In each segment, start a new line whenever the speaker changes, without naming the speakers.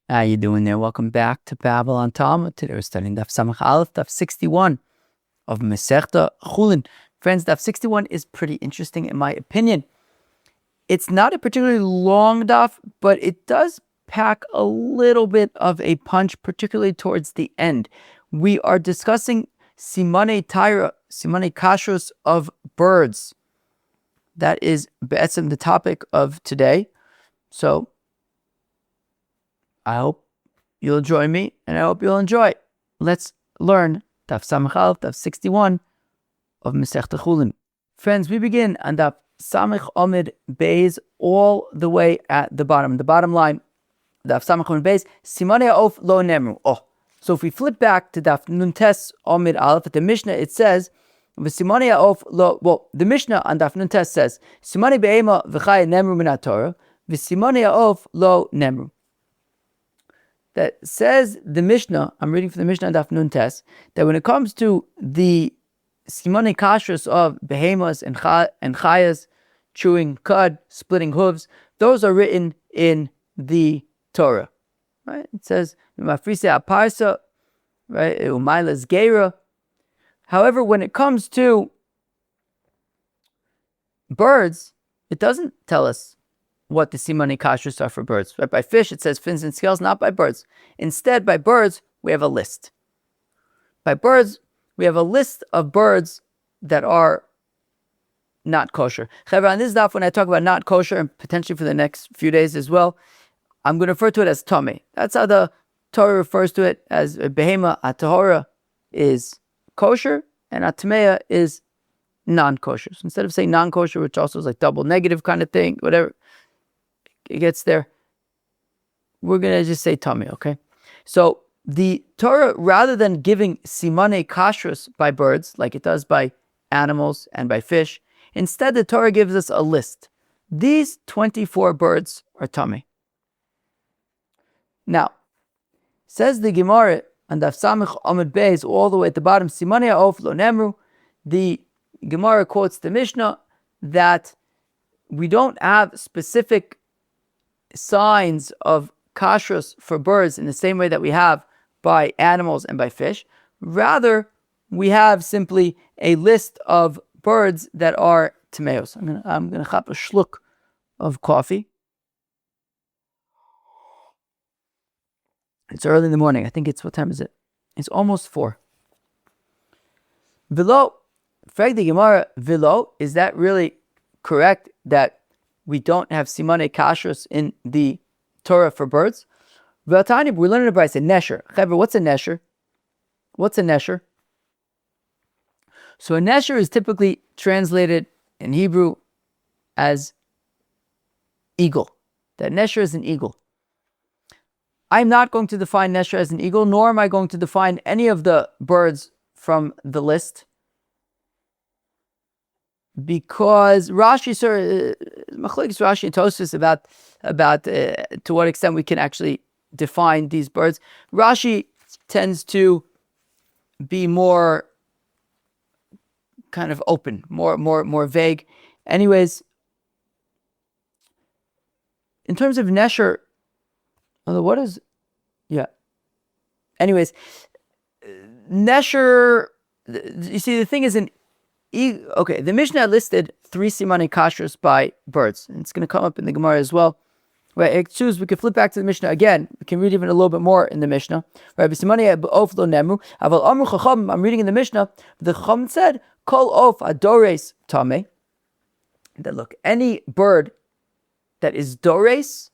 How you doing there? Welcome back to Babble on Talmud. Today we're studying Daf Samach Aleph, Daf 61 of Masechta Chullin. Friends, Daf 61 is pretty interesting in my opinion. It's not a particularly long daf, but it does pack a little bit of a punch, particularly towards the end. We are discussing Simane Taira, Simane Kashrus of birds. That is be'etzem the topic of today. So I hope you'll join me, and I hope you'll enjoy. Let's learn Daf Samach Aleph, Daf 61 of Masechta Chullin. Friends, we begin on Daf Samach Omid Beis all the way at the bottom. The bottom line, Daf Samach Omid Beis, Simanei Of Lo Nemru. So if we flip back to Daf Nuntes Omid Aleph, at the Mishnah, it says, V'Simanei Of Lo, the Mishnah on Daf Nuntes says, Simanei Be'ema V'chai Nemru Min HaTorah, V'Simanei Of Lo Nemru. That says the Mishnah, I'm reading from the Mishnah Daf Nun Tes, that when it comes to the Simone Kashrus of behemoths and chayas, chewing cud, splitting hooves, those are written in the Torah. Right? It says, Mafrise Aparsa, right? Umailas Geira. However, when it comes to birds, it doesn't tell us what the simani kashrus are for birds. Right? By fish, it says fins and scales, not by birds. Instead, by birds, we have a list. By birds, we have a list of birds that are not kosher. However, on this daf, when I talk about not kosher, and potentially for the next few days as well, I'm going to refer to it as tame. That's how the Torah refers to it, as a behema, a tahora is kosher, and a tamea is non-kosher. So instead of saying non-kosher, which also is like double negative kind of thing, whatever, it gets there, we're going to just say tummy, okay? So the Torah, rather than giving simane kashrus by birds, like it does by animals and by fish, instead the Torah gives us a list. These 24 birds are tummy. Now, says the Gemara, and Daf Samach Amud Beis, all the way at the bottom, simane of lo nemru, the Gemara quotes the Mishnah that we don't have specific signs of kashrus for birds in the same way that we have by animals and by fish. Rather, we have simply a list of birds that are tameos. I'm gonna chap a shluck of coffee. It's early in the morning. I think what time is it? It's almost 4. Vilo, frag the Gemara, Vilo, is that really correct that we don't have simane kashrus in the Torah for birds? V'atani, we learn it by saying nesher. Chaver, what's a nesher? What's a nesher? So a nesher is typically translated in Hebrew as eagle. That nesher is an eagle. I'm not going to define nesher as an eagle, nor am I going to define any of the birds from the list, because Rashi, Machlokes Rashi and Tosfos about to what extent we can actually define these birds. Rashi tends to be more kind of open, more vague. Anyways, in terms of nesher, Anyways, nesher. You see, the thing is the Mishnah listed 3 simane kashrus by birds. And it's going to come up in the Gemara as well. Right, we could flip back to the Mishnah again. We can read even a little bit more in the Mishnah. Right, I'm reading in the Mishnah. The Chacham said, "Kol of adores tame." That look, any bird that is dores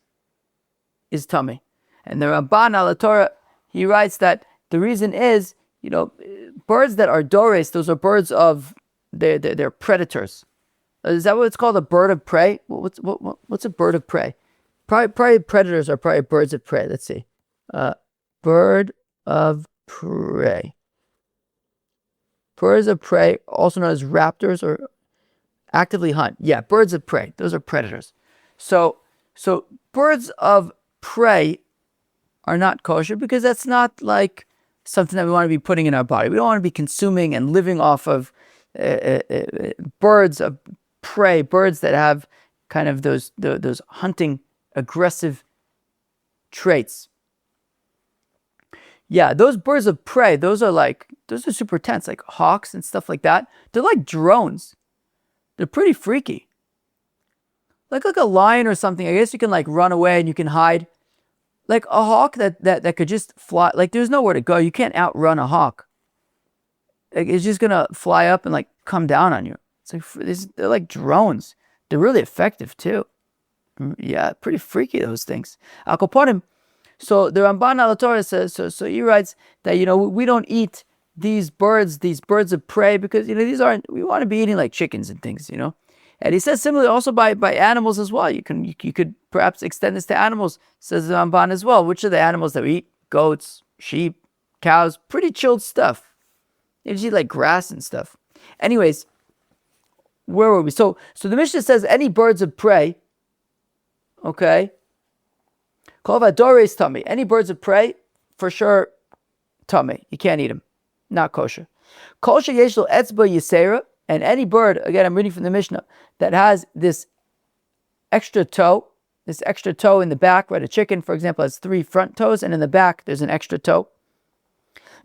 is tame. And the Ramban al Torah, he writes that the reason is, birds that are dores, those are birds of they're predators. Is that what it's called? A bird of prey? What's a bird of prey? Probably predators are probably birds of prey. Let's see. Bird of prey. Birds of prey, also known as raptors, or actively hunt. Yeah, birds of prey. Those are predators. So birds of prey are not kosher because that's not like something that we want to be putting in our body. We don't want to be consuming and living off of birds of prey, birds that have kind of those hunting aggressive traits. Yeah, those birds of prey, those are super tense, like hawks and stuff like that. They're like drones. They're pretty freaky. Like a lion or something. I guess you can like run away and you can hide. Like a hawk that could just fly. Like there's nowhere to go. You can't outrun a hawk. Like it's just gonna fly up and like come down on you. It's like they're like drones. They're really effective too. Yeah, pretty freaky, those things. Akoponim. So the Ramban al Torah says, so he writes that, we don't eat these birds of prey, because, we want to be eating like chickens and things, And he says similarly also by animals as well. You could perhaps extend this to animals, says the Ramban as well. Which are the animals that we eat? Goats, sheep, cows, pretty chilled stuff. They just eat like grass and stuff. Anyways, where were we? So the Mishnah says any birds of prey, okay, Kolvadores tummy. Any birds of prey, for sure, tummy. You can't eat them. Not kosher. Kosher yeshlo etzba yisera. And any bird, again, I'm reading from the Mishnah, that has this extra toe in the back, right? A chicken, for example, has 3 front toes, and in the back, there's an extra toe.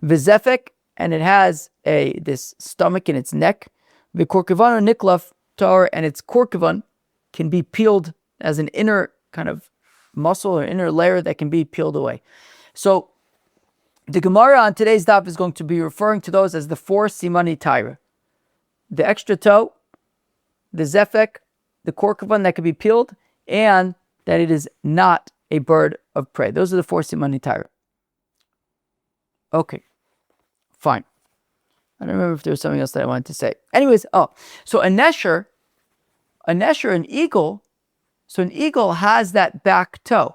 Vizefek, and it has this stomach in its neck. V'korkivan or niklaf tar, and its korkivan can be peeled as an inner kind of muscle or inner layer that can be peeled away. So the Gemara on today's daf is going to be referring to those as the 4 simani taira. The extra toe, the zefek, the korkivan that can be peeled, and that it is not a bird of prey. Those are the 4 simani taira. Okay, fine. I don't remember if there was something else that I wanted to say. Anyways, so a nesher, an eagle. So an eagle has that back toe.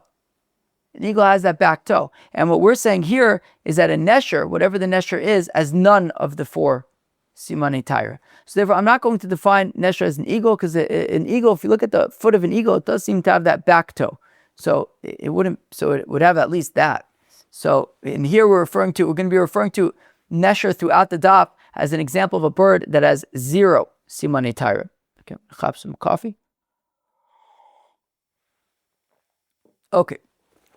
And what we're saying here is that a nesher, whatever the nesher is, has none of the 4 simani taira. So therefore, I'm not going to define nesher as an eagle, because an eagle, if you look at the foot of an eagle, it does seem to have that back toe. So it would have at least that. So in here we're going to be referring to nesher throughout the daf as an example of a bird that has 0 simani taira. Okay, have some coffee. Okay,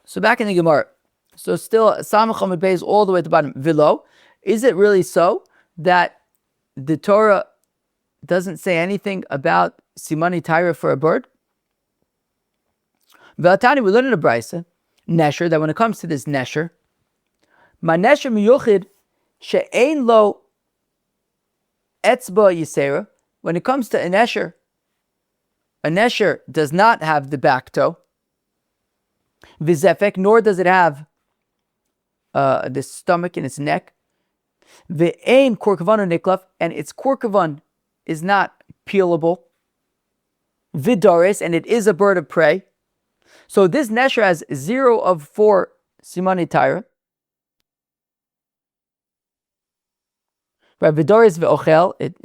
so back in the Gemara. So still, Samach Amud Beis all the way at the bottom. Vilo, is it really so that the Torah doesn't say anything about simani taira for a bird? V'atani, we learn in a brisa, nesher, that when it comes to this nesher, ma nesher miyuchid she'ein lo etzba yisera. When it comes to a nesher does not have the back toe. Vizefek, nor does it have the stomach in its neck. Ve'ein korkivan or niklaf, and its korkivan is not peelable. Vidaris, and it is a bird of prey. So this nesher has 0 of 4 simani taira. Right, vidaris ve'ochel, it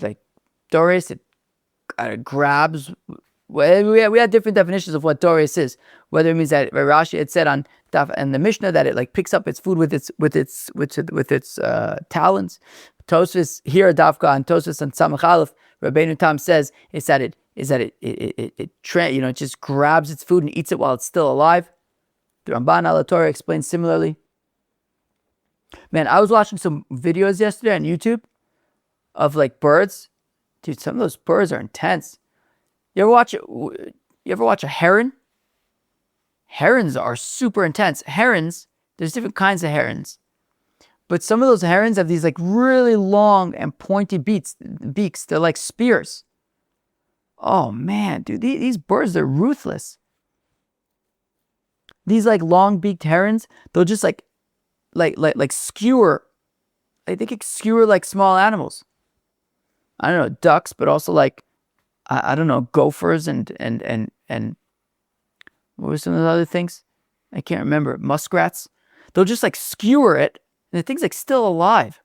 like doris, it kind of grabs. Well, we had different definitions of what doris is. Whether it means that Rashi had said on Daf and the Mishnah that it like picks up its food with its talons. Tosfos here Dafka and Tosfos and Samach Aleph, Rabbeinu Tam says it just grabs its food and eats it while it's still alive. The Ramban al Torah explains similarly. Man, I was watching some videos yesterday on YouTube of like birds. Dude, some of those birds are intense. You ever watch a heron? Herons are super intense. Herons, there's different kinds of herons. But some of those herons have these like really long and pointy beaks. They're like spears. Oh man, dude, these birds, they're ruthless. These like long-beaked herons, they'll just like skewer. They can skewer like small animals. I don't know, ducks, but also like I don't know, gophers and what were some of the other things? I can't remember. Muskrats. They'll just like skewer it, and the thing's like still alive.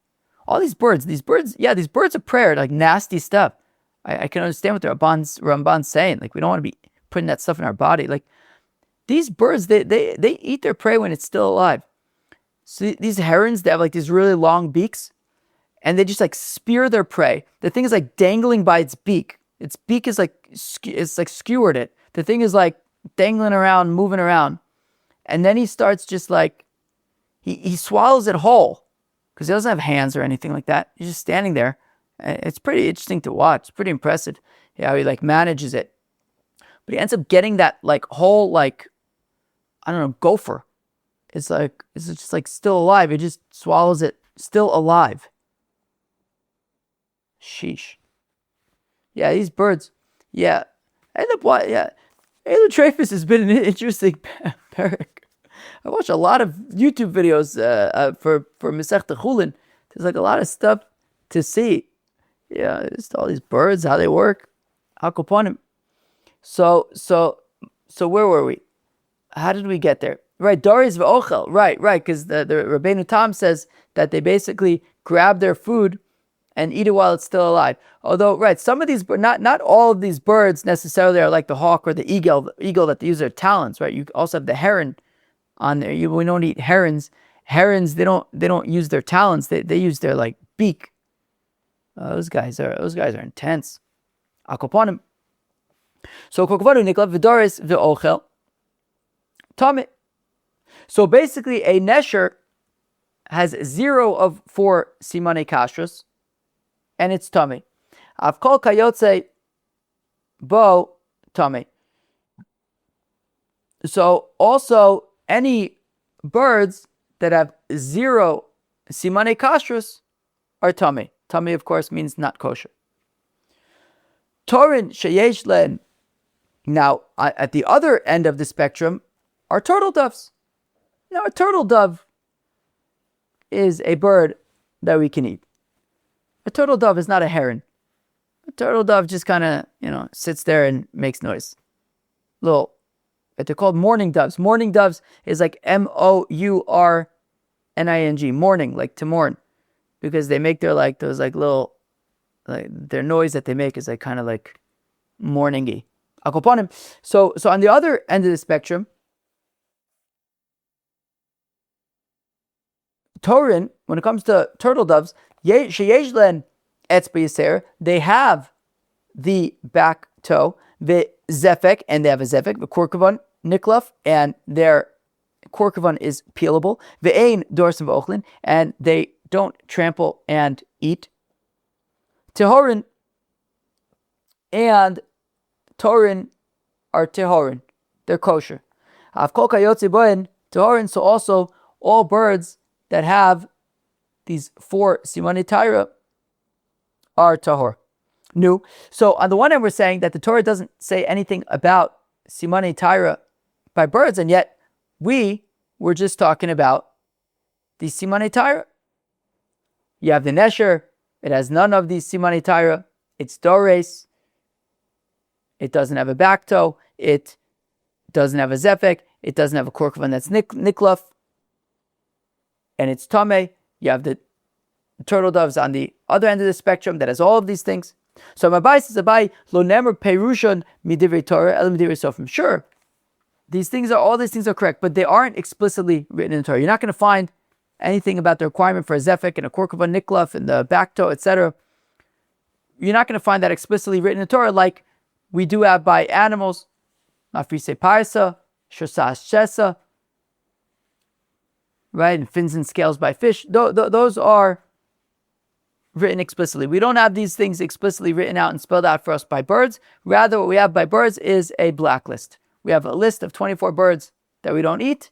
All these birds of prey are like nasty stuff. I can understand what the Ramban's saying. Like, we don't want to be putting that stuff in our body. Like, these birds, they eat their prey when it's still alive. So these herons, they have like these really long beaks, and they just like spear their prey. The thing is like dangling by its beak. Its beak is like, it's like skewered it. The thing is like dangling around, moving around. And then he starts just like he swallows it whole because he doesn't have hands or anything like that. He's just standing there. It's pretty interesting to watch. It's pretty impressive how he like manages it. But he ends up getting that like whole like, I don't know, gopher. It's just like still alive. He just swallows it still alive. Sheesh. Yeah, these birds. Yeah. Elu Trefus has been an interesting parak. I watch a lot of YouTube videos for Masechta Chullin. There's like a lot of stuff to see. Yeah, just all these birds, how they work. Hakoponim. So where were we? How did we get there? Right, Doris v'ochel. Right, because the Rabbeinu Tam says that they basically grab their food and eat it while it's still alive. Although, right, some of these, not all of these birds necessarily are like the hawk or the eagle that they use their talons, right? You also have the heron on there. We don't eat herons. Herons, they don't use their talons. They use their like beak. Those guys are intense. Akoponim. So kokvadu nikla v'doris v'ochel tameh. So basically, a nesher has 0 of 4 simane kashrus, and it's tameh. Avkol kayotze bo tameh. So also any birds that have 0 simane kashrus are tameh. Tameh, of course, means not kosher. Torin sheyesh len. Now, at the other end of the spectrum are turtle doves. Now, a turtle dove is a bird that we can eat. A turtle dove is not a heron. A turtle dove just kind of, sits there and makes noise. They're called mourning doves. Mourning doves is like mourning, mourning, like to mourn, because they make their like those like little, like their noise that they make is like kind of like mourning-y. Akoponim. So on the other end of the spectrum, Torin, when it comes to turtle doves, sheyeshlen etzba yaser, they have the back toe, the zefek, and they have a zefek, the korkavan niklaf, and their korkavan is peelable, the ein dorsim v'ochlin, and they don't trample and eat. Tehorin and Torin are tehorin, they're kosher. Avkol kayotze boen tehorin, so also all birds that have these 4 simane taira are tahor. New. So on the one hand, we're saying that the Torah doesn't say anything about simane taira by birds, and yet we were just talking about the simane taira. You have the nesher; it has none of these simane taira. It's dores. It doesn't have a back toe. It doesn't have a zefek. It doesn't have a korkavan that's niklaf. And it's tameh. You have the turtle doves on the other end of the spectrum that has all of these things. So Mabai says, Abai, lo nemer perushon midivrei Torah el midivrei sofrim. Sure, all these things are correct, but they aren't explicitly written in the Torah. You're not going to find anything about the requirement for a zefek and a korkavan niklaf and the back toe, etc. You're not going to find that explicitly written in the Torah like we do have by animals, mafrise parsa, shosas shesa, right, and fins and scales by fish. Those are written explicitly. We don't have these things explicitly written out and spelled out for us by birds. Rather, what we have by birds is a blacklist. We have a list of 24 birds that we don't eat.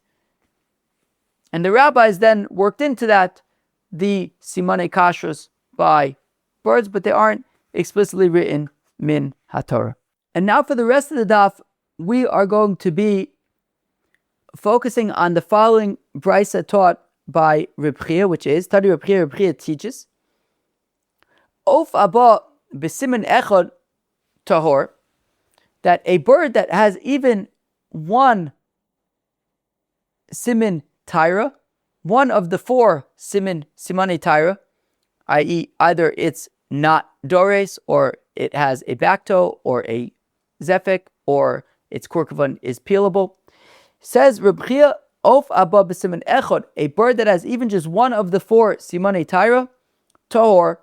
And the rabbis then worked into that the simane kashrus by birds, but they aren't explicitly written min haTorah. And now for the rest of the daf, we are going to be focusing on the following brisa taught by Reb Chia, which is, Tadi Reb Chia teaches, Of Abba b'simin echad tahor, that a bird that has even one simin taira, one of the 4 simane taira, i.e. either it's not dores, or it has a back toe, or a zefek, or its korkavan is peelable. Says Reb Chia, Of Abba b'simin echad, a bird that has even just one of the 4 simane taira, tahor,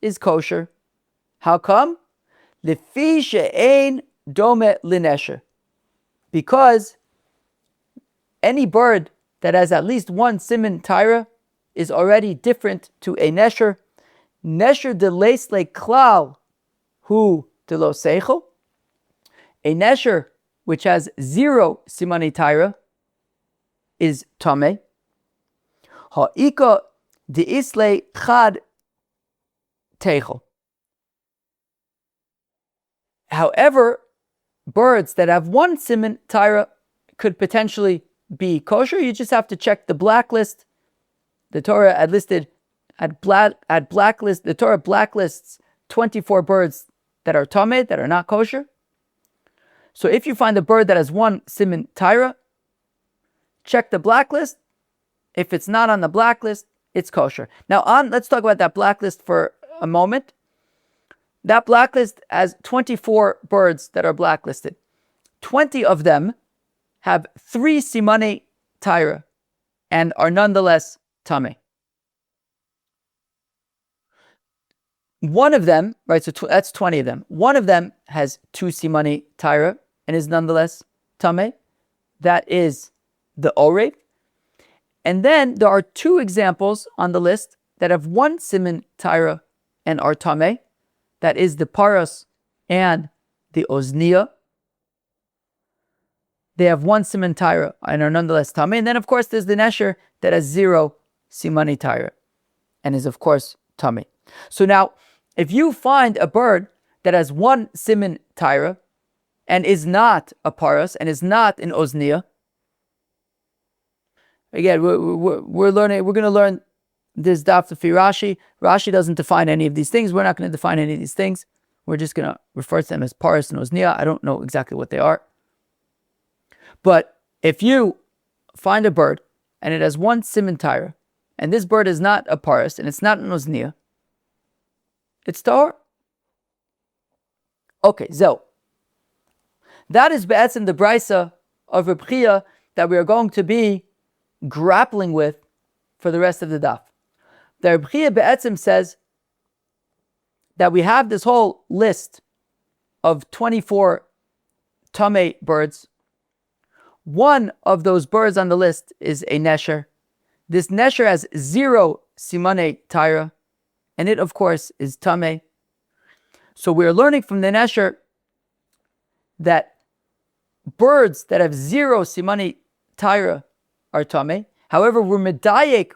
is kosher. How come? Lefi she'ein dome linesher. Because any bird that has at least one siman Taira is already different to a nesher. Nesher de leisle klal hu de lo seichel. A nesher which has 0 simani Taira is tameh. Ha'ika de isle chad teichel. However, birds that have 1 siman Taira could potentially be kosher. You just have to check the blacklist. The Torah the Torah blacklists 24 birds that are tameh, that are not kosher. So if you find a bird that has 1 siman Taira, check the blacklist. If it's not on the blacklist, it's kosher. Now let's talk about that blacklist for a moment. That blacklist has 24 birds that are blacklisted. 20 of them have 3 simane Taira and are nonetheless tameh. One of them, right, so that's 20 of them. One of them has 2 simane Taira and is nonetheless tameh. That is the orev. And then there are 2 examples on the list that have 1 siman Taira and are tameh. That is the paras and the ozniya. They have 1 siman Taira and are nonetheless tameh. And then, of course, there's the nesher that has 0 simani Taira and is, of course, tameh. So now, if you find a bird that has 1 siman Taira and is not a paras and is not an ozniya, again, we're going to learn this daf of Rashi. Rashi doesn't define any of these things. We're not going to define any of these things. We're just going to refer to them as paras and ozniya. I don't know exactly what they are. But if you find a bird and it has 1 siman Taira, and this bird is not a paras and it's not an ozniya, it's tahor. Okay, so that is be'etzim the brisa of Reb Chia that we are going to be grappling with for the rest of the daf. The Reb Chia be'etzim says that we have this whole list of 24 tameh birds. One of those birds on the list is a nesher. This nesher has 0 simane Taira, and it, of course, is tameh. So we're learning from the nesher that birds that have 0 simane Taira are tameh. However, we're inferring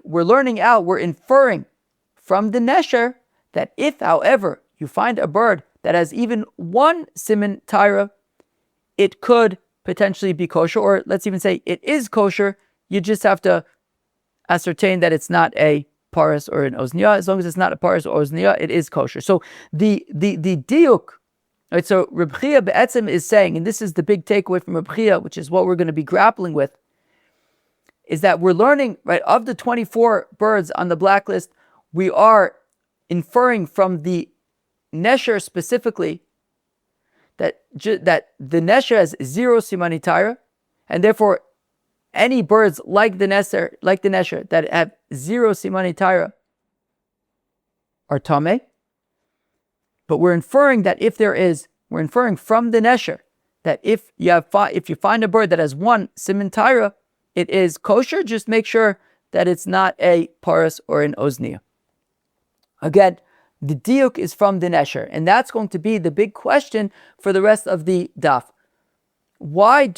from the nesher that if, however, you find a bird that has even 1 siman Taira, it could potentially be kosher, or let's even say it is kosher. You just have to ascertain that it's not a paras or an ozniya. As long as it's not a paras or ozniya, it is kosher. So the diuk, right? So Reb Chia be'etzim is saying, and this is the big takeaway from Reb Chia, which is what we're going to be grappling with, is that we're learning, right, of the 24 birds on the blacklist, we are inferring from the nesher specifically that the nesher has 0 simani Taira, and therefore any birds like the nesher that have 0 simani Taira are tameh. But we're inferring from the nesher that if you find a bird that has 1 siman Taira, it is kosher. Just make sure that it's not a paras or an ozniya. Again, the diuk is from the nesher, and that's going to be the big question for the rest of the daf. Why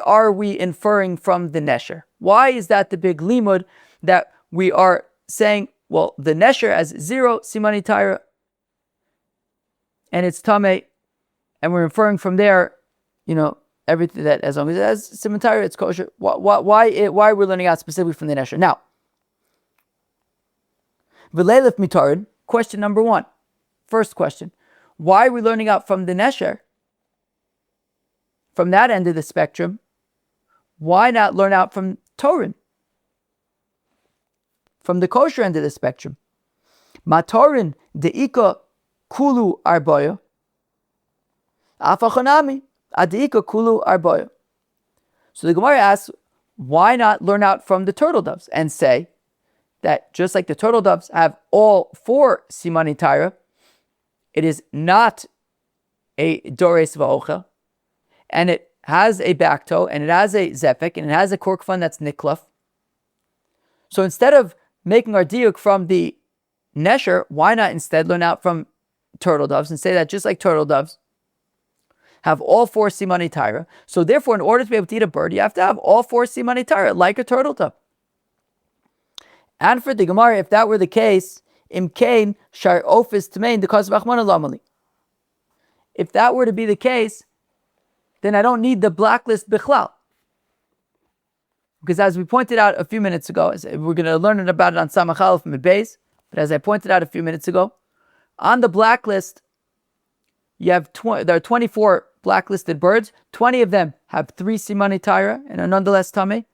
are we inferring from the nesher? Why is that the big limud that we are saying, well, the nesher has 0 simani Taira and it's tameh, and we're inferring from there, everything that as long as it has siman Taira, it's kosher. Why we're learning out specifically from the nesher? Now, v'leilef mitarid. Question number 1. First question. Why are we learning out from the nesher? From that end of the spectrum, why not learn out from Torin? From the kosher end of the spectrum. Matorin deika kulu arboyo. Afachonami adeika kulu arboyo. So the Gemara asks, why not learn out from the turtle doves and say that just like the turtle doves have all 4 simani Taira, it is not a dores va'ochel, and it has a back toe, and it has a zefek, and it has a korkfan that's niklaf. So instead of making our diuk from the nesher, why not instead learn out from turtle doves and say that just like turtle doves have all 4 simani Torah. So therefore, in order to be able to eat a bird, you have to have all 4 simani Torah, like a turtle dove. And for the Gemara, if that were the case, imkain shar ofis tmein the cause of achman lamali. If that were to be the case, then I don't need the blacklist bichlal. Because as we pointed out a few minutes ago, we're going to learn about it on Samach Aleph Mid-Beis, but as I pointed out a few minutes ago, on the blacklist, you have there are 24 blacklisted birds. 20 of them have 3 simani Torah and are nonetheless tamei.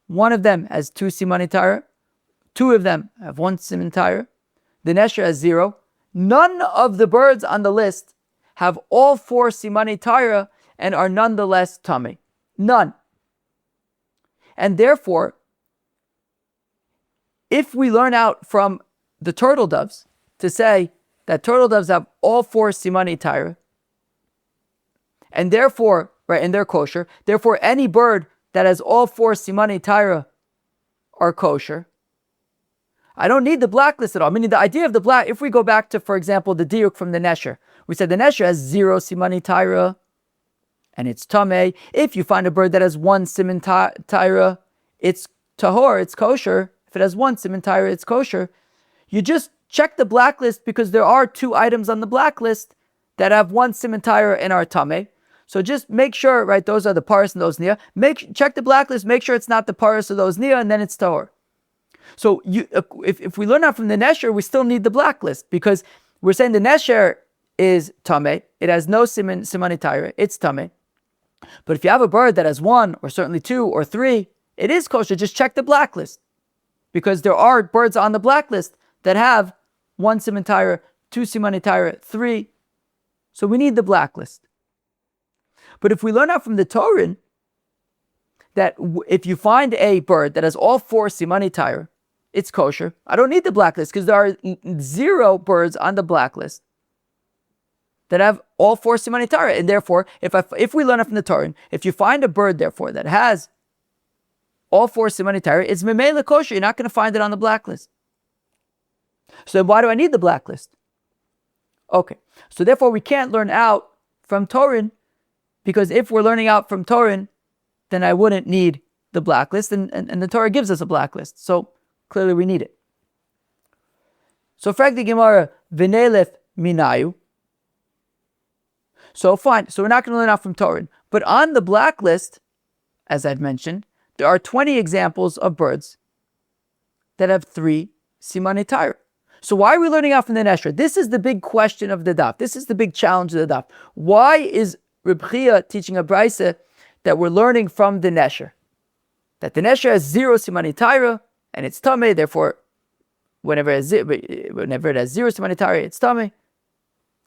1 of them has 2 simani Torah. 2 of them have 1 simani Torah. The nesher has 0. None of the birds on the list have all 4 simani Torah and are nonetheless tamei. None. And therefore, if we learn out from the turtle doves to say that turtle doves have all 4 simani Torah, and therefore, right, and they're kosher, therefore any bird that has all 4 simani Torah are kosher, I don't need the blacklist at all. Meaning the idea of the black, if we go back to, for example, the diuk from the nesher, we said the nesher has 0 simani Torah, and it's tamei. If you find a bird that has 1 siman Torah, it's tahor, it's kosher. If it has 1 siman Torah, it's kosher. You just check the blacklist because there are 2 items on the blacklist that have 1 siman Torah and are tamei. So just make sure, right, those are the paras and those nia. Check the blacklist, make sure it's not the paras of those nia, and then it's tahor. So if we learn out from the nesher, we still need the blacklist because we're saying the nesher is tamei. It has no simani Torah, it's tamei. But if you have a bird that has 1, or certainly 2, or 3, it is kosher. Just check the blacklist. Because there are birds on the blacklist that have 1 siman Torah, 2 simani Torah, 3. So we need the blacklist. But if we learn out from the Torah that if you find a bird that has all 4 simani Torah, it's kosher. I don't need the blacklist because there are 0 birds on the blacklist that have all 4 simani Torah. And therefore, if we learn it from the Torah, if you find a bird, therefore, that has all 4 simani Torah, it's memela kosher. You're not going to find it on the blacklist. So then why do I need the blacklist? Okay, so therefore we can't learn out from Torah, because if we're learning out from Torah, then I wouldn't need the blacklist, and the Torah gives us a blacklist. So clearly we need it. So frag the Gemara, v'nelef minayu. So fine, so we're not going to learn out from Torah. But on the blacklist, as I've mentioned, there are 20 examples of birds that have 3 simani Torah. So why are we learning out from the nesher? This is the big question of the daf. This is the big challenge of the daf. Why is Reb Chia teaching a brisa that we're learning from the nesher? That the nesher has 0 simani Torah and it's tamei. Therefore, whenever it has 0 simani Torah, it's tamei.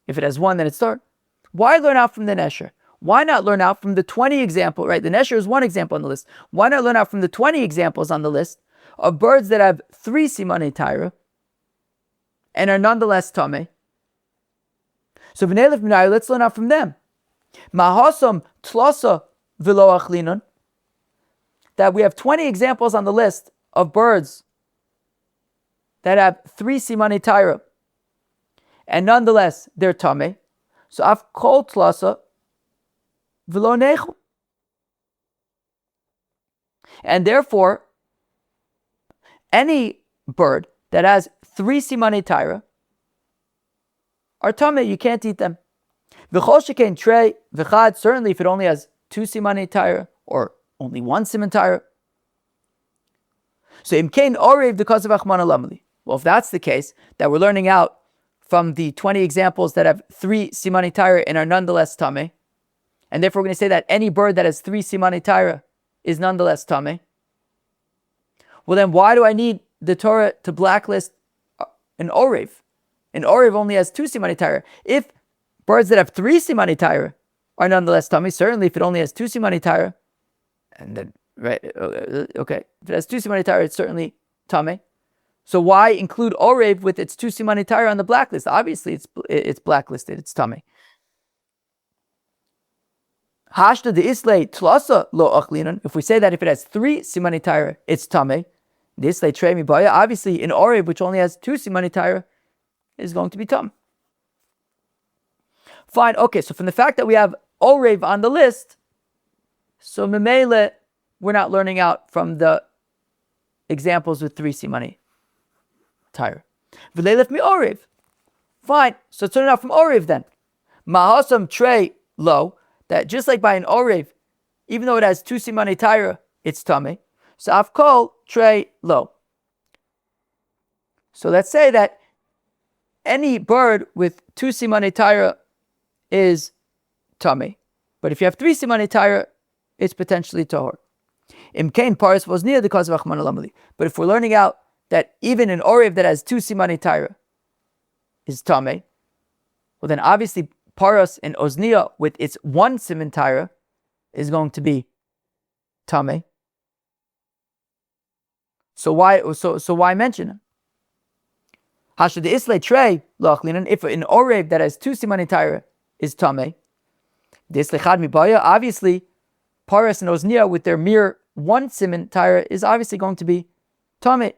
If it has 1, then it's tar. Why learn out from the nesher? Why not learn out from the 20 example, right? The nesher is 1 example on the list. Why not learn out from the 20 examples on the list of birds that have 3 simani Torah and are nonetheless tamei? So v'nelef minayu, let's learn out from them. Mahasam tlasa v'lo achlinon. That we have 20 examples on the list of birds that have 3 simani Torah and nonetheless they're tamei. So af kol tlasa v'lo nechu. And therefore, any bird that has 3 simani Torah are tamei. You can't eat them. V'chol shekain trei v'chad. Certainly, if it only has 2 simani Torah or only 1 siman Torah. So imkain orev the cause of achman lamali. Well, if that's the case, that we're learning out from the 20 examples that have 3 simani Torah and are nonetheless tamei, and therefore we're going to say that any bird that has 3 simani Torah is nonetheless tamei. Well, then why do I need the Torah to blacklist an orev? An orev only has 2 simani Torah. If birds that have 3 simani Torah are nonetheless tamei, certainly if it only has 2 simani Torah, and then right, okay, if it has 2 simani Torah, it's certainly tamei. So why include orev with its 2 simani Torah on the blacklist? Obviously, it's blacklisted. It's tamei. Hashda de islay tlasa lo achlinon. If we say that if it has 3 simani Torah, it's tamei. This lay trey mibaya, obviously in Orev, which only has 2 simani Torah, is going to be Tam. Fine, okay, so from the fact that we have Orev on the list, so Memele, we're not learning out from the examples with 3 simani Torah. V'lei left me Orev. Fine, so turn it out from Orev then. Mahasam trey lo, that just like by an Orev, even though it has 2 simani Torah, it's Tameh. So Avkol trey lo. So let's say that any bird with 2 simani Torah is Tameh. But if you have 3 simani Torah, it's potentially Tahor. Imkain paris was near the cause of Achman Alamali. But if we're learning out that even an Orev that has 2 simani Torah is Tameh, well then obviously paras and Oznia with its 1 siman Torah is going to be Tameh. So why mention it? Hashad Islay Trey Lachlinan, if an Orev that has 2 simani Torah is Tameh, this Lechad Mibaya, obviously Paras and Oznia with their mere 1 siman Torah is obviously going to be Tameh.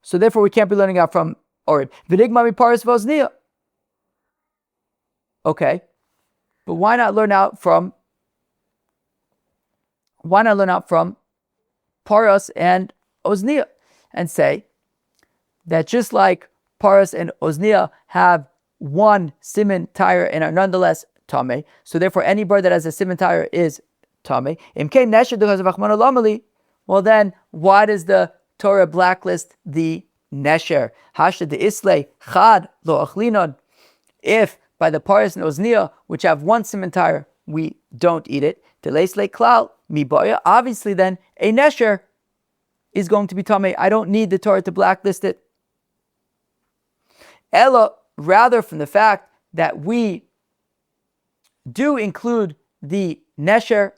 So therefore we can't be learning out from Orev. V'nigmami Paras v'Oznia. Okay, but why not learn out from Paras and Oznia and say that just like Paras and Oznia have 1 siman Torah and are nonetheless Tameh, so therefore any bird that has a siman Torah is Tameh. Imkein nesher because of Achman Alamali. Well then, why does the Torah blacklist the nesher? Hashad de islay chad lo achlinon. If by the Paras and Oznia, which have 1 siman Torah, we don't eat it, the leislay klal mibaya. Obviously, then a nesher is going to be Tameh. I don't need the Torah to blacklist it. Ella, rather from the fact that we do include the nesher,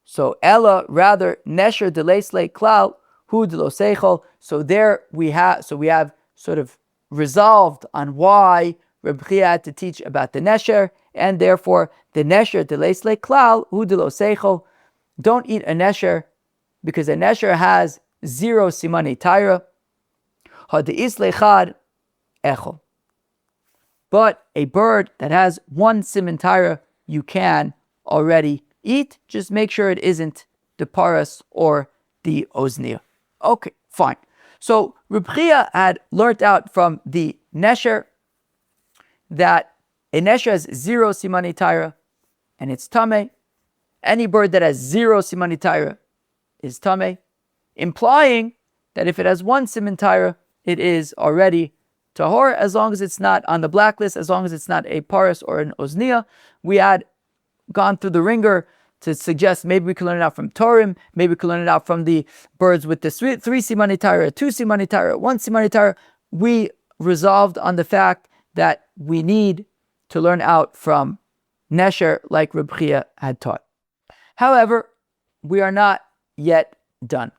so Ella, rather nesher delesle klal hu delo seichel. So there we have sort of resolved on why Reb Chia had to teach about the nesher, and therefore the nesher delesle klal hu delo seichel. Don't eat a nesher because a nesher has 0 simani Torah. Hadeis lechad echol. But a bird that has 1 siman Torah, you can already eat. Just make sure it isn't the paras or the oznia. Okay, fine. So Reb Chia had learnt out from the nesher that a nesher has 0 simani Torah and it's tameh. Any bird that has 0 simani Torah is tameh, implying that if it has 1 siman Torah, it is already tahor, as long as it's not on the blacklist, as long as it's not a paras or an oznia. We had gone through the ringer to suggest maybe we can learn it out from Torim, maybe we can learn it out from the birds with the 3 simani Torah, 2 simani Torah, 1 simani Torah. We resolved on the fact that we need to learn out from nesher like Reb Chia had taught. However, we are not yet done.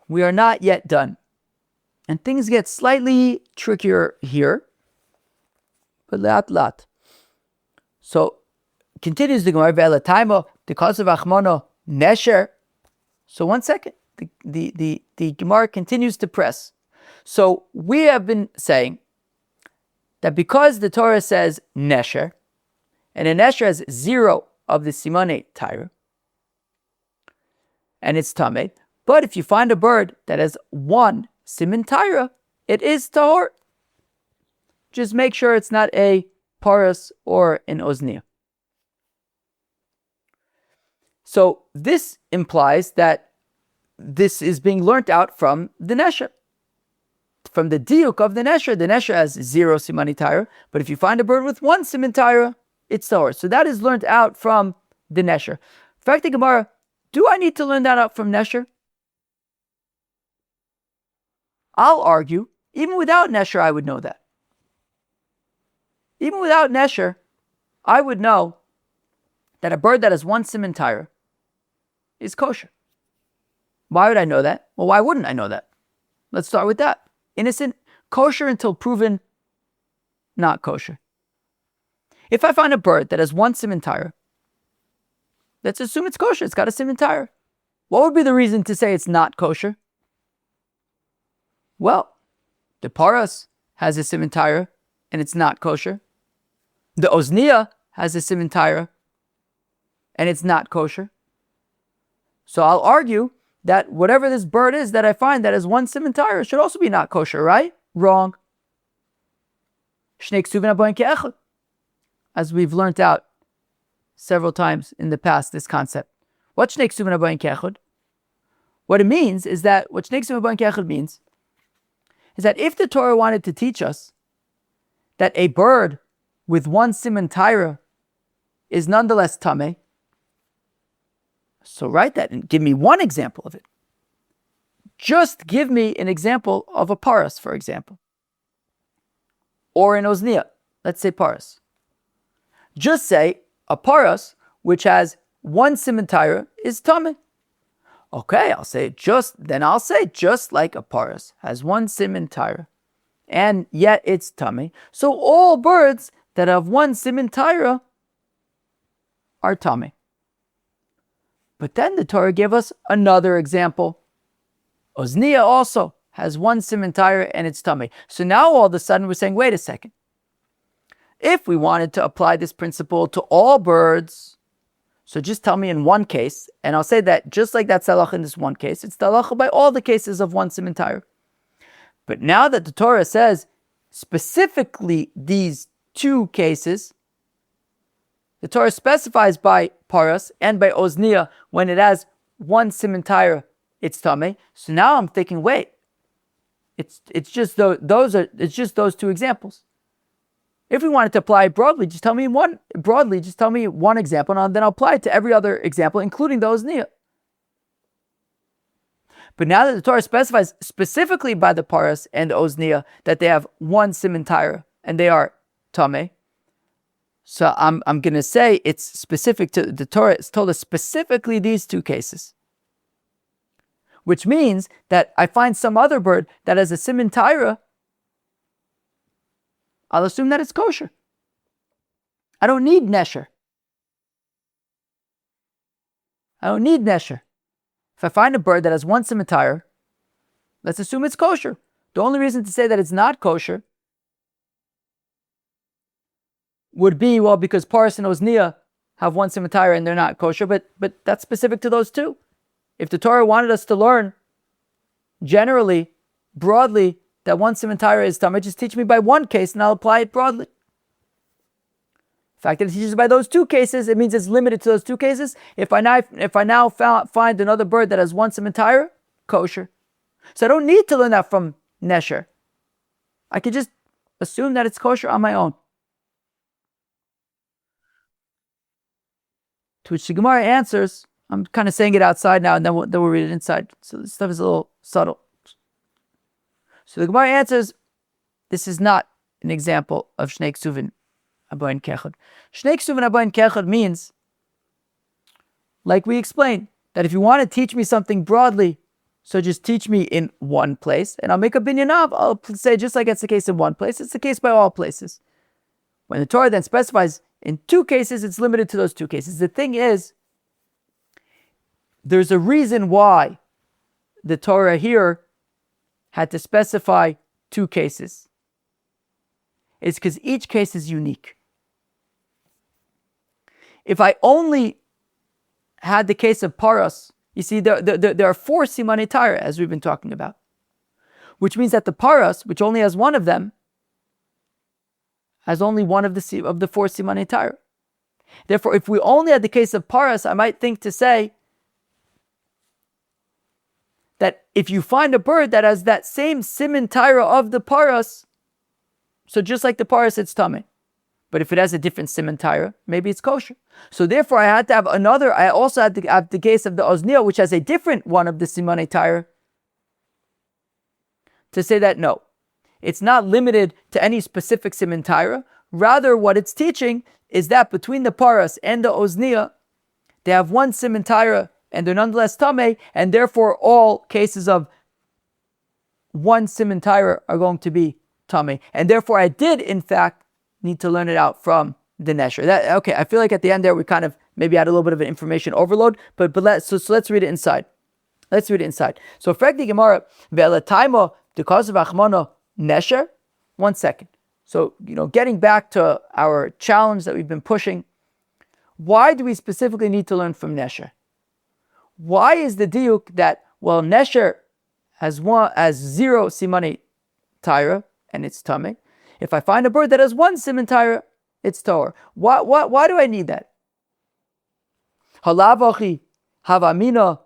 We are not yet done. And things get slightly trickier here. But lat. So, continues the Gemara, Ve'ela taimo, the cause of Achmano, nesher. So 1 second. The Gemara continues to press. So, we have been saying that because the Torah says nesher, and a nesher has 0 of the simane Torah, and it's tameh. But if you find a bird that has 1 siman Torah, it is tahor. Just make sure it's not a paras or an oznia. So this implies that this is being learnt out from the nesher. From the diuk of the nesher has 0 simani Torah, but if you find a bird with 1 siman Torah, it's tahor. So that is learnt out from the nesher. In fact, the Gemara, do I need to learn that out from nesher? I'll argue, even without nesher, I would know that. Even without nesher, I would know that a bird that has 1 siman Torah is kosher. Why would I know that? Well, why wouldn't I know that? Let's start with that. Innocent, kosher until proven not kosher. If I find a bird that has 1 siman Torah Let's assume it's kosher. It's got a siman Torah. What would be the reason to say it's not kosher? Well, the paras has a siman Torah and it's not kosher. The ozniya has a siman Torah and it's not kosher. So I'll argue that whatever this bird is that I find that has one siman Torah should also be not kosher, right? Wrong. Shnei ksuvin haboyin ke'echad. As we've learned out several times in the past, this concept. What shnei ksuvin haboyin ke'echad? What it means is that, what shnei ksuvin haboyin ke'echad means, is that if the Torah wanted to teach us that a bird with one siman Torah is nonetheless tameh, so write that and give me one example of it. Just give me an example of a paras, for example. Or an ozniya. Let's say paras. Just say a paras which has one siman Torah is tameh. Okay, I'll say just like a paras has one siman Torah, and yet it's tameh. So all birds that have one siman Torah are tameh. But then the Torah gave us another example. Ozniya also has one siman Torah and it's tameh. So now all of a sudden we're saying, wait a second. If we wanted to apply this principle to all birds, so just tell me in one case, and I'll say that just like that's halacha in this one case, it's the halacha by all the cases of one siman Torah. But now that the Torah says specifically these two cases, the Torah specifies by paras and by ozniya when it has one siman Torah, it's tameh. So now I'm thinking, wait, it's just those two examples. If we wanted to apply it broadly, just tell me one example, and then I'll apply it to every other example, including the ozniya. But now that the Torah specifies specifically by the paras and the ozniya that they have one siman Torah and they are tameh, so I'm going to say it's specific to the Torah. It's told us specifically these two cases, which means that I find some other bird that has a siman Torah, I'll assume that it's kosher. I don't need nesher. If I find a bird that has one siman Torah, let's assume it's kosher. The only reason to say that it's not kosher would be, well, because paras and ozniya have one siman Torah and they're not kosher, but that's specific to those two. If the Torah wanted us to learn generally, broadly, that one siman Torah is tameh, just teach me by one case and I'll apply it broadly. The fact that it teaches by those two cases, it means it's limited to those two cases. If I now find another bird that has one siman Torah, kosher. So I don't need to learn that from nesher. I can just assume that it's kosher on my own. To which the Gemara answers, I'm kind of saying it outside now, and then we'll read it inside. So this stuff is a little subtle. So the Gemara answers, this is not an example of Shnei Ksuvin Haboyin Kechad. Shnei Ksuvin Haboyin Kechad means, like we explained, that if you want to teach me something broadly, so just teach me in one place, and I'll make a binyan of, I'll say just like it's the case in one place, it's the case by all places. When the Torah then specifies in two cases, it's limited to those two cases. The thing is, there's a reason why the Torah here had to specify two cases. It's because each case is unique. If I only had the case of paras, you see, there are four simanei Torah, as we've been talking about, which means that the paras, which only has one of them, has only one of the four simanei Torah. Therefore, if we only had the case of paras, I might think to say that if you find a bird that has that same siman Torah of the paras, so just like the paras, it's tameh. But if it has a different siman Torah, maybe it's kosher. So therefore, I also had to have the case of the ozniya, which has a different one of the simanei Torah, to say that no, it's not limited to any specific siman Torah. Rather, what it's teaching is that between the paras and the ozniya, they have one siman Torah and they're nonetheless tameh, and therefore all cases of one siman Torah are going to be tameh. And therefore I did, in fact, need to learn it out from the nesher. Okay, I feel like at the end there we kind of maybe I had a little bit of an information overload, but let's read it inside. Let's read it inside. So frag the Gemara, ve'elataimo because of achmano nesher. 1 second. So, getting back to our challenge that we've been pushing, why do we specifically need to learn from nesher? Why is the diuk that, nesher has 0 simani taira and it's tamei? If I find a bird that has 1 siman taira, it's tahor. Why do I need that? Halavachi havamina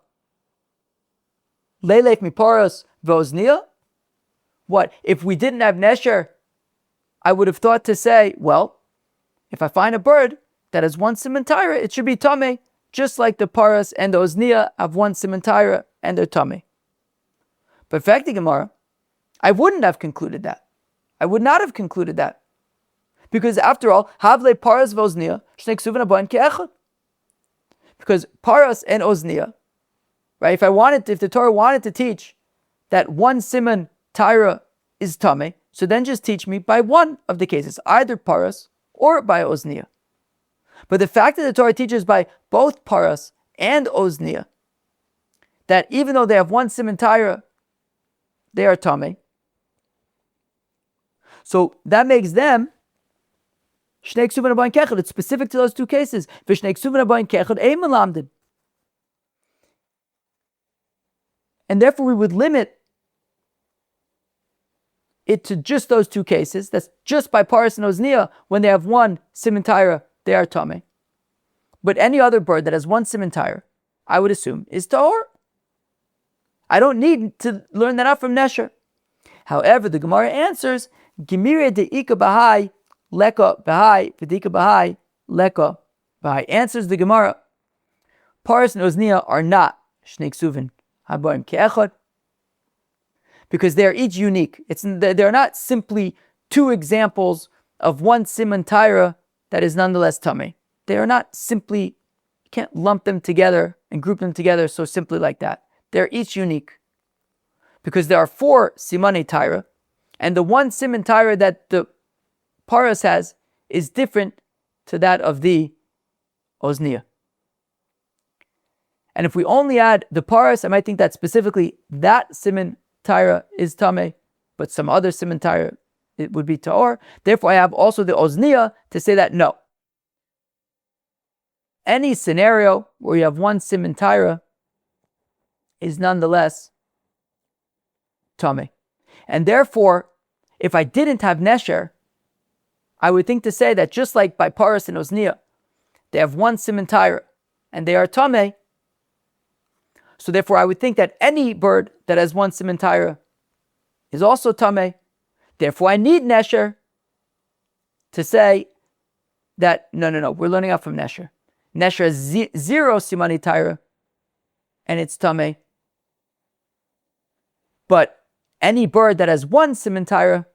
leilek miparas voznia. What if we didn't have nesher? I would have thought to say, if I find a bird that has 1 siman taira, it should be tamei, just like the paras and the oznia have 1 siman taira and they're tamei. But in fact, the Gemara, I wouldn't have concluded that. I would not have concluded that. Because after all, havle paras v'oznia, shnei ksuvin habayin ke'echad. Because paras and oznia, right? If the Torah wanted to teach that 1 siman taira is tamei, so then just teach me by one of the cases, either paras or by oznia. But the fact that the Torah teaches by both paras and oznia, that even though they have 1 siman taira, they are tamei. So that makes them shnei ksuvin habayin ke'echad. It's specific to those 2 cases. V'shnei ksuvin habayin ke'echad ein melamdin. And therefore we would limit it to just those 2 cases. That's just by paras and oznia. When they have 1 siman taira, they are tamei. But any other bird that has 1 siman taira, I would assume, is tahor. I don't need to learn that out from nesher. However, the Gemara answers, Gemire de'ika bahai leka bahai v'dika bahai leka bahai. Answers the Gemara, paras and oznia are not shnei ksuvin habayin ke'echad, because they are each unique. They're not simply 2 examples of 1 siman taira that is nonetheless tamei. They are not simply, you can't lump them together and group them together so simply like that. They're each unique. Because there are 4 simani taira, and the 1 siman taira that the paras has is different to that of the oznia. And if we only add the paras, I might think that specifically that siman taira is tamei, but some other siman taira, it would be tahor. Therefore, I have also the oznia to say that no. Any scenario where you have 1 siman taira is nonetheless tamei. And therefore, if I didn't have nesher, I would think to say that just like by paras and oznia, they have 1 siman taira and they are tamei. So therefore, I would think that any bird that has 1 siman taira is also tamei. Therefore, I need nesher to say that no, we're learning out from nesher. Nesher has 0 simani taira and it's tamei. But any bird that has 1 siman taira,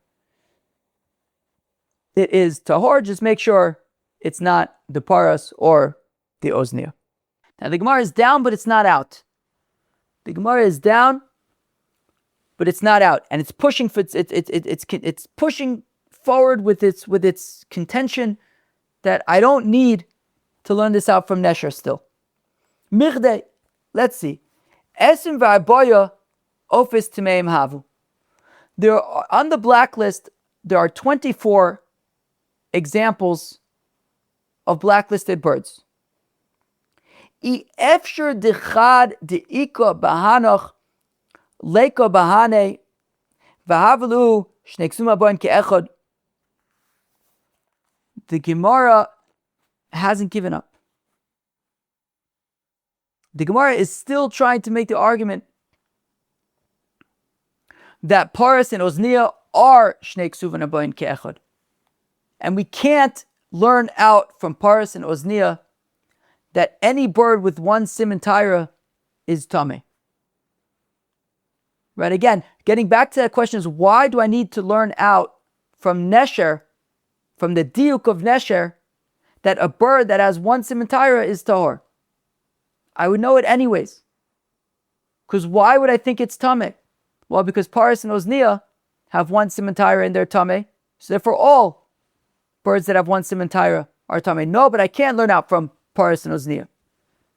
it is tahor. Just make sure it's not the paras or the oznia. Now the Gemara is down, but it's not out. The Gemara is down, but it's not out, and it's pushing for it's pushing forward with its contention that I don't need to learn this out from nesher still. Mirde, let's see. Esim v'arboya ofis timeim havu. There are, on the blacklist, there are 24 examples of blacklisted birds. I efshar dechad deika bahanoch leka bahane v'havalu shnei ksuvin habayin ke'echad. The Gemara hasn't given up. The Gemara is still trying to make the argument that paras and oznia are shnei ksuvin habayin ke'echad. And we can't learn out from paras and oznia that any bird with 1 siman taira is tamei. Right, again, getting back to that question is, why do I need to learn out from nesher, from the diuk of nesher, that a bird that has 1 siman taira is tahor? I would know it anyways. Because why would I think it's tamei? Well, because paras and oznia have 1 siman taira in their tamei, so therefore all birds that have 1 siman taira are tamei. No, but I can't learn out from paras and ozniya,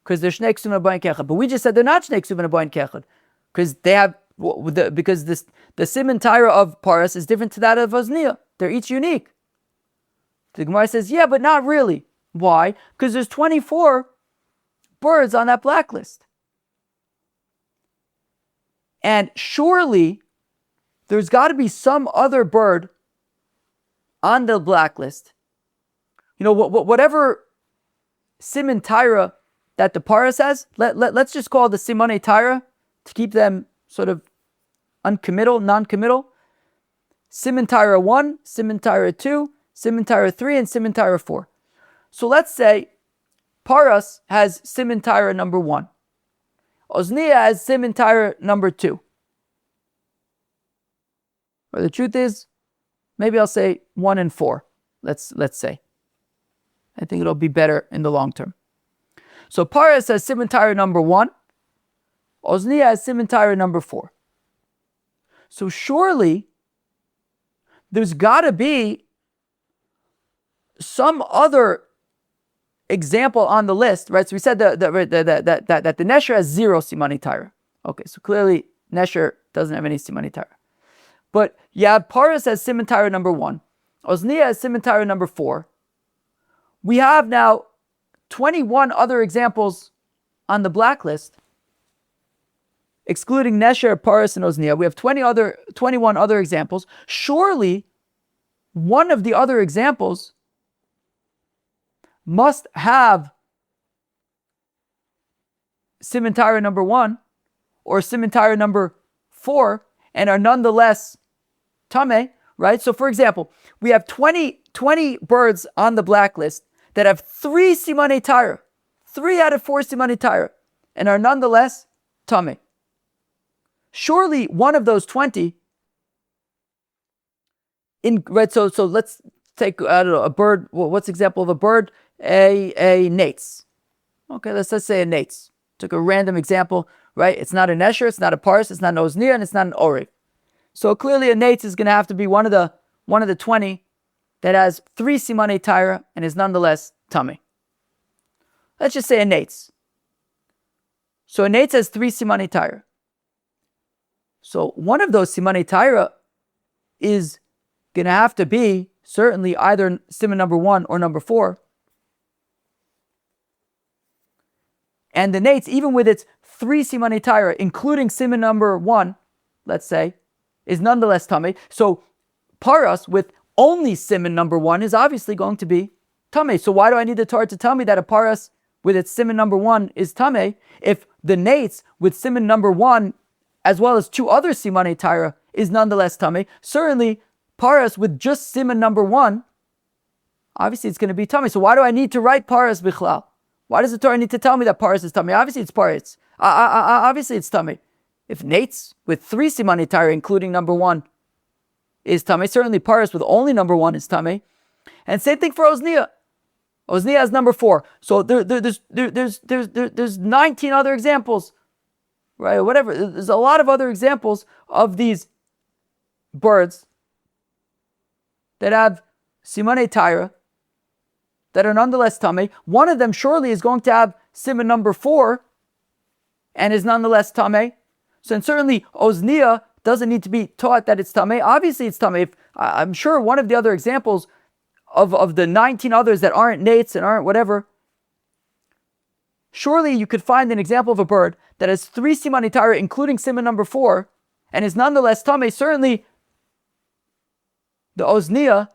because they're shnei ksuvim abayin kechad. But we just said they're not shnei ksuvim abayin kechad, because they have because the siman Torah of paras is different to that of ozniya. They're each unique. The Gemara says, yeah, but not really. Why? Because there's 24 birds on that blacklist. And surely there's got to be some other bird on the blacklist. Whatever siman Torah that the paras has, let's just call the simane Torah to keep them sort of non-committal. Siman Torah 1, siman Torah 2, siman Torah 3, and siman Torah 4. So let's say paras has siman Torah number 1. Ozniya has siman Torah number 2. Or the truth is, maybe I'll say 1 and 4. Let's say. I think it'll be better in the long term. So paras has siman Torah number 1. Ozniya has siman Torah number 4. So surely there's got to be some other example on the list, right? So we said that the Nesher has 0 simani Torah. Okay, so clearly Nesher doesn't have any simani Torah. But paras has siman Torah number 1. Ozniya has siman Torah number 4. We have now 21 other examples on the blacklist, excluding Nesher, paras, and ozniya. We have 21 other examples. Surely one of the other examples must have siman Torah number 1 or siman Torah number 4 and are nonetheless tameh, right? So for example, we have 20 birds on the blacklist that have 3 simane Torah, 3 out of 4 simane Torah, and are nonetheless tameh. Surely one of those 20 so let's take, I don't know, a bird. What's the example of a bird? A nates. Okay, let's say a nates. Took a random example, right? It's not a nesher, it's not a paras, it's not an ozniya, and it's not an orev. So clearly a nates is going to have to be one of the 20 that has 3 simane Torah and is nonetheless tameh. Let's just say a nates. So a nates has 3 simane Torah. So one of those simane Torah is going to have to be certainly either siman number 1 or number 4. And the nates, even with its 3 simane Torah, including siman number 1, let's say, is nonetheless tameh. So paras with only siman number 1 is obviously going to be tameh. So why do I need the Torah to tell me that a paras with its siman number 1 is tameh if the nates with siman number 1 as well as 2 other simane Torah is nonetheless tameh? Certainly paras with just siman number 1, obviously it's going to be tameh. So why do I need to write paras bichlal? Why does the Torah need to tell me that paras is tameh? Obviously it's paras. Obviously it's tameh. If nates with 3 simane Torah, including number 1, is tameh, certainly paras with only number 1 is tameh. And same thing for ozniya. Ozniya has number 4. So there's 19 other examples, right? Or whatever. There's a lot of other examples of these birds that have simane Torah that are nonetheless tameh. One of them surely is going to have siman number 4 and is nonetheless tameh. So and certainly ozniya doesn't need to be taught that it's tameh. Obviously it's tameh. I'm sure one of the other examples of the 19 others that aren't nates and aren't whatever, surely you could find an example of a bird that has 3 simane Torah, including siman number 4, and is nonetheless tameh. Certainly the ozniya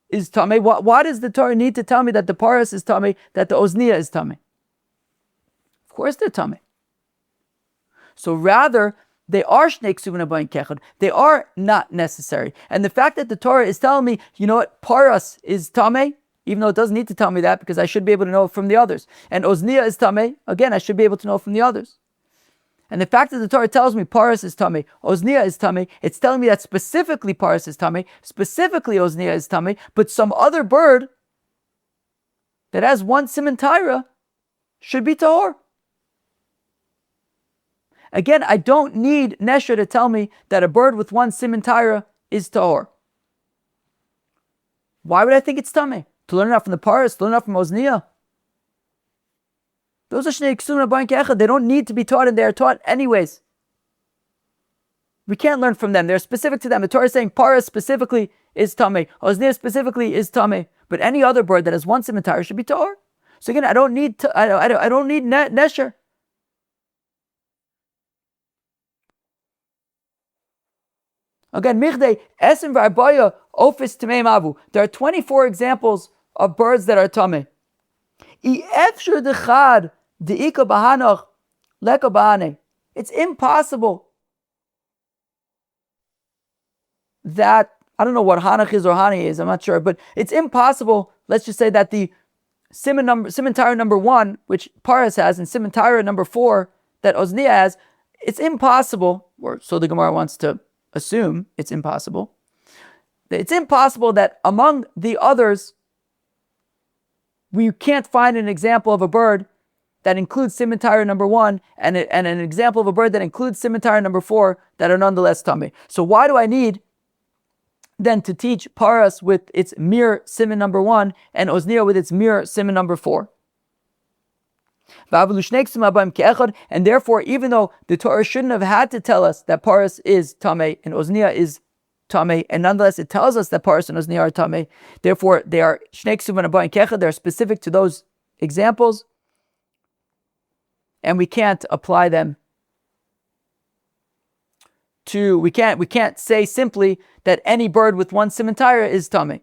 is tameh. Why does the Torah need to tell me that the paras is tameh, that the ozniya is tameh? Of course they're tameh. So rather, they are shnei ksuvin abayin kechad. They are not necessary. And the fact that the Torah is telling me, you know what, paras is tameh, even though it doesn't need to tell me that because I should be able to know it from the others. And ozniya is tameh, again, I should be able to know it from the others. And the fact that the Torah tells me paras is tameh, ozniya is tameh, it's telling me that specifically paras is tameh, specifically ozniya is tameh, but some other bird that has 1 siman Torah should be tahor. Again, I don't need Nesher to tell me that a bird with 1 siman Torah is tahor. Why would I think it's tameh? To learn it out from the paras, to learn it out from ozniya? Those are Shnei Ksumim Abayim Ke'echad. They don't need to be taught, and they are taught anyways. We can't learn from them. They're specific to them. The Torah is saying Parah specifically is Tameh. Ozniyah specifically is Tameh. But any other bird that has one siman Torah should be Tahor. So again, I don't need Nesher. Again, Michdei, Esim V'Arbaya, Ofis Tamei Mavu. There are 24 examples of birds that are Tameh. I'efshur dechad de'ika b'hanach leka b'haneh. It's impossible that, I don't know what Hanach is or Hani is, I'm not sure, but it's impossible, let's just say that the Siman Torah number 1, which Paras has, and Siman Torah number 4, that Ozniyah has, it's impossible, or so the Gemara wants to assume it's impossible. It's impossible that among the others, we can't find an example of a bird that includes Siman Torah number 1 and an example of a bird that includes Siman Torah number 4 that are nonetheless Tameh. So why do I need then to teach Paras with its mere Siman number 1 and Ozniyah with its mere Siman number 4? And therefore, even though the Torah shouldn't have had to tell us that Paras is Tameh and Ozniyah is Tameh, and nonetheless it tells us that Paras and Ozniyah are Tameh, therefore they are Shnei Ksumim Abayim Ke'echad, they're specific to those examples, and we can't apply them to, we can't say simply that any bird with one Siman Torah is Tameh.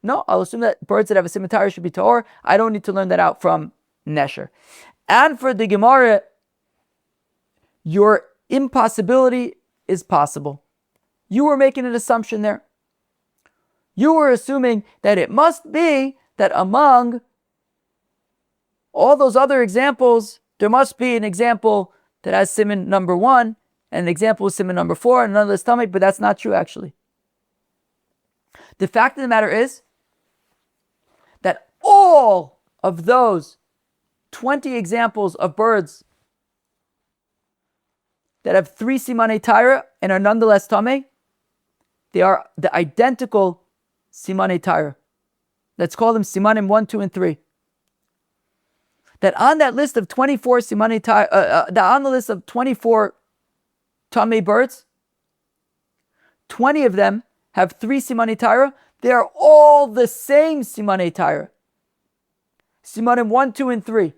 No, I'll assume that birds that have a Siman Torah should be Tahor. I don't need to learn that out from Nesher. And for the Gemara, your impossibility is possible. You were making an assumption there. You were assuming that it must be that among all those other examples, there must be an example that has Siman number 1, and an example with Siman number 4, and another is Tameh, but that's not true actually. The fact of the matter is that all of those 20 examples of birds that have 3 Simanei Torah and are nonetheless Tameh, they are the identical Simanei Torah. Let's call them Simanim 1, 2, and 3. That on that list of 24 Simanei Torah, on the list of 24 Tameh birds, 20 of them have 3 Simanei Torah. They are all the same Simanei Torah. Simanim 1, 2, and 3.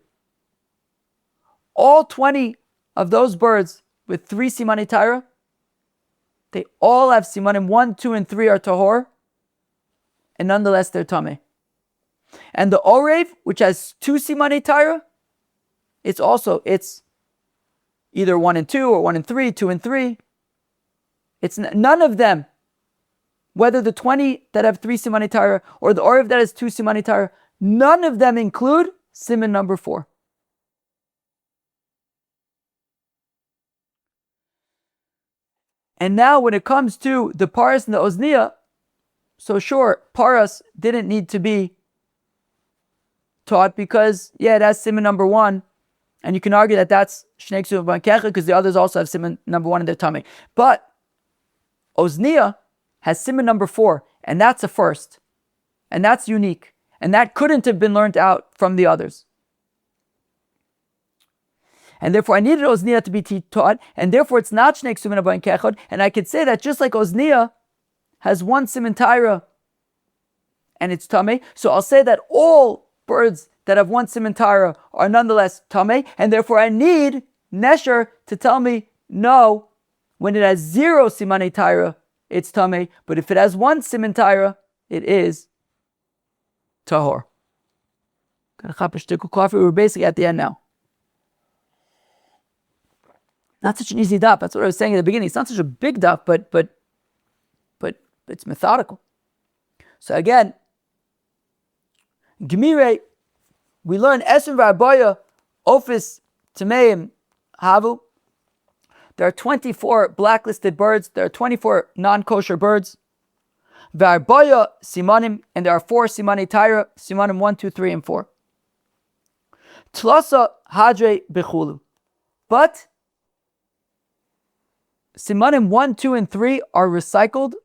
All 20 of those birds with 3 Simanei Torah, they all have Simanim 1, 2, and 3 are Tahor, and nonetheless they're Tameh. And the Orev, which has 2 Simanei Torah, it's either 1 and 2 or 1 and 3, 2 and 3. It's none of them, whether the 20 that have 3 Simanei Torah or the Orev that has 2 Simanei Torah, none of them include Siman number 4. And now when it comes to the Paras and the Ozniyah, so sure, Paras didn't need to be taught because, it has Siman number 1, and you can argue that that's Shnei Ksumim Abayim Ke'echad because the others also have Siman number 1 in their Tameh. But Ozniyah has Siman number 4, and that's a first. And that's unique. And that couldn't have been learned out from the others. And therefore I needed Ozniyah to be taught, and therefore it's not Shnei Ksumim Abayim Ke'echad. And I could say that just like Ozniyah has 1 Siman Torah and it's Tameh, so I'll say that all birds that have 1 Siman Torah are nonetheless Tameh, and therefore I need Nesher to tell me, no, when it has 0 Simanei Torah, it's Tameh, but if it has 1 Siman Torah, it is Tahor. We're basically at the end now. Not such an easy daf. That's what I was saying at the beginning. It's not such a big daf, but it's methodical. So again, Gemire, we learn Esrim V'Arbaya, Ofis Tameim Havu. There are 24 blacklisted birds. There are 24 non-kosher birds. V'Arbaya Simanim, and there are 4 Simanei Torah, Simanim 1, 2, 3, and 4. Tlasa Hadre Bechulu. But Simanim 1, 2, and 3 are recycled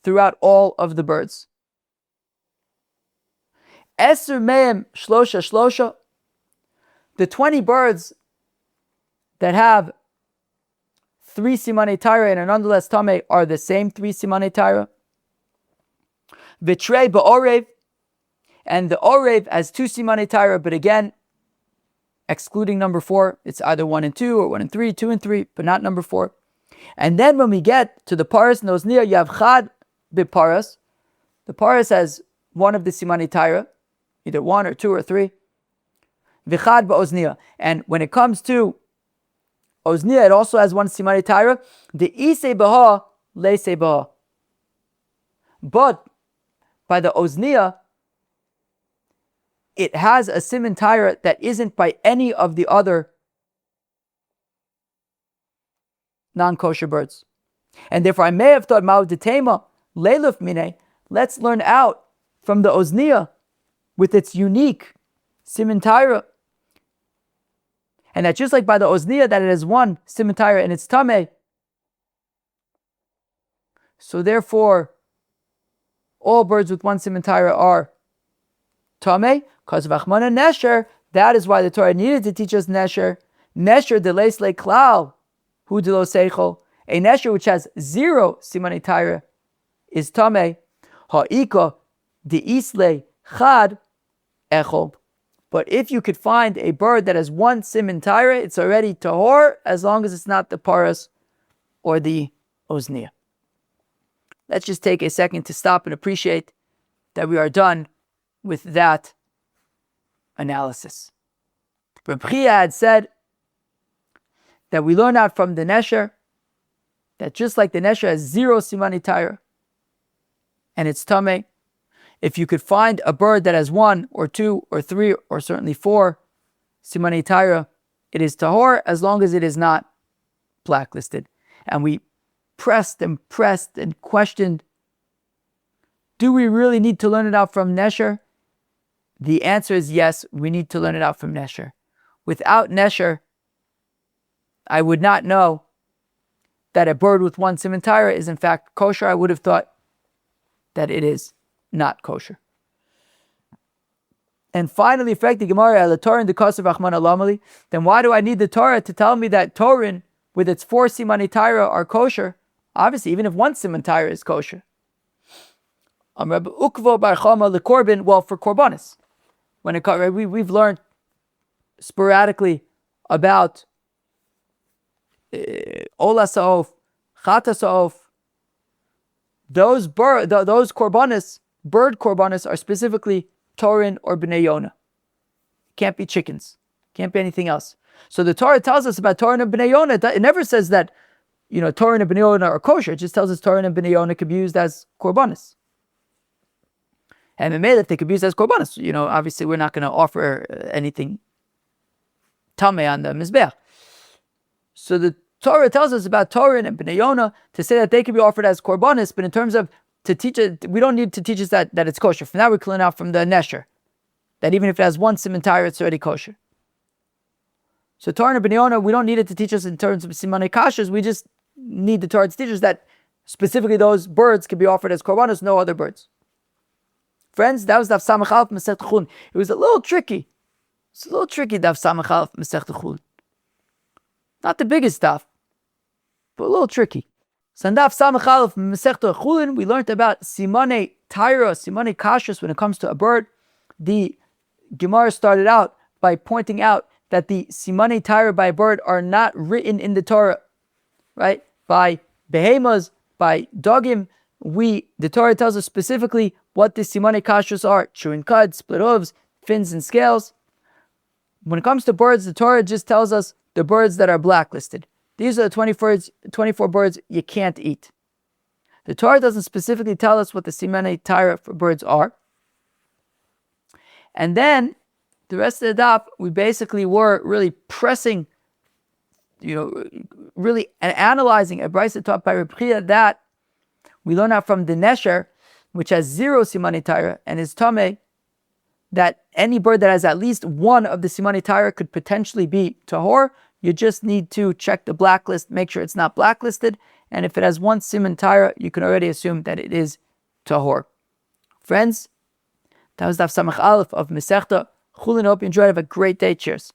throughout all of the birds. Eser Meim Shlosha Shlosha. the 20 birds that have 3 simanei taira and are nonetheless tamei are the same 3 simanei taira. Vitrei ba'orev, and the orev has 2 simanei taira, but again, excluding number 4, it's either 1 and 2 or 1 and 3, 2 and 3, but not number 4. And then when we get to the paras and ozniyah, you have chad biparas. The paras has one of the simanei taira, either 1 or 2 or 3. Vichad ba'ozniyah. And when it comes to ozniyah, it also has 1 simanei taira. The isei baha, leisei baha. But by the ozniyah, it has a siman taira that isn't by any of the other non-kosher birds. And therefore I may have thought, ma'u detema leiluf mine, let's learn out from the ozniyah with its unique siman taira. And that just like by the ozniyah that it has 1 siman taira and it's tameh, so therefore all birds with 1 siman taira are tameh, because of achmana nesher. That is why the Torah needed to teach us nesher. Nesher deleis le klal, hu delo seichel. A nesher which has 0 simanei taira is tameh. Ha'ika deisle chad echol. But if you could find a bird that has 1 siman taira, it's already tahor, as long as it's not the paras or the ozniyah. Let's just take a second to stop and appreciate that we are done with that analysis. Reb Chia had said that we learn out from the nesher that just like the nesher has 0 simanei taira and it's tameh, if you could find a bird that has 1 or 2 or 3 or certainly 4 simanei taira, it is tahor as long as it is not blacklisted. And we pressed and questioned, do we really need to learn it out from nesher? The answer is yes, we need to learn it out from nesher. Without nesher, I would not know that a bird with 1 siman taira is in fact kosher. I would have thought that it is not kosher. And finally, the Gemara al Torah in the Kosher Achman Alamali. Then why do I need the Torah to tell me that Torin with its 4 simanei taira are kosher? Obviously, even if 1 siman taira is kosher. Ukvo bar chama lekorbin. Well, for korbanis, when it we've learned sporadically about ola saof, chata saof. Those korbanis, bird korbanis, are specifically Torin or Bnei Yonah. Can't be chickens. Can't be anything else. So the Torah tells us about Torin and Bnei Yonah. It never says that, Torin and Bnei Yonah are kosher. It just tells us Torin and Bnei Yonah could be used as korbanis. And it made that they could be used as korbanis. Obviously we're not going to offer anything tameh on the mizbeach. So the Torah tells us about Torin and Bnei Yonah to say that they can be offered as korbanis, but in terms of to teach it, we don't need to teach us that it's kosher. From that, we're clearing out from the nesher, that even if it has 1 siman taira, it's already kosher. So Torin and Bnei Yonah, we don't need it to teach us in terms of simanei kashers. We just need the Torah to teach us that specifically those birds can be offered as korbanos, no other birds. Friends, that was Daf Samach Aleph Masechet Chullin. It was a little tricky. It's a little tricky, Daf Samach Aleph Masechet Chullin. Not the biggest stuff, but a little tricky. So in Daf Samach Aleph Masechet Chullin, we learned about simanei taira, simanei kashrus when it comes to a bird. The Gemara started out by pointing out that the simanei taira by a bird are not written in the Torah, right? By behemoths, by dogim, the Torah tells us specifically what the simanei kashrus are: chewing cud, split hooves, fins and scales. When it comes to birds, the Torah just tells us the birds that are blacklisted. These are the 24 birds you can't eat. The Torah doesn't specifically tell us what the simanei taira for birds are. And then the rest of the daf, we basically were really pressing, really analyzing a brisa taught by Reb Chia that we learn out from the nesher, which has 0 simanei taira and is tameh, that any bird that has at least 1 of the simanei taira could potentially be tahor. You just need to check the blacklist, make sure it's not blacklisted, and if it has 1 siman taira, you can already assume that it is tahor. Friends, that was Daf Samach Aleph of Masechta Chullin. Hope you enjoyed. Have a great day. Cheers.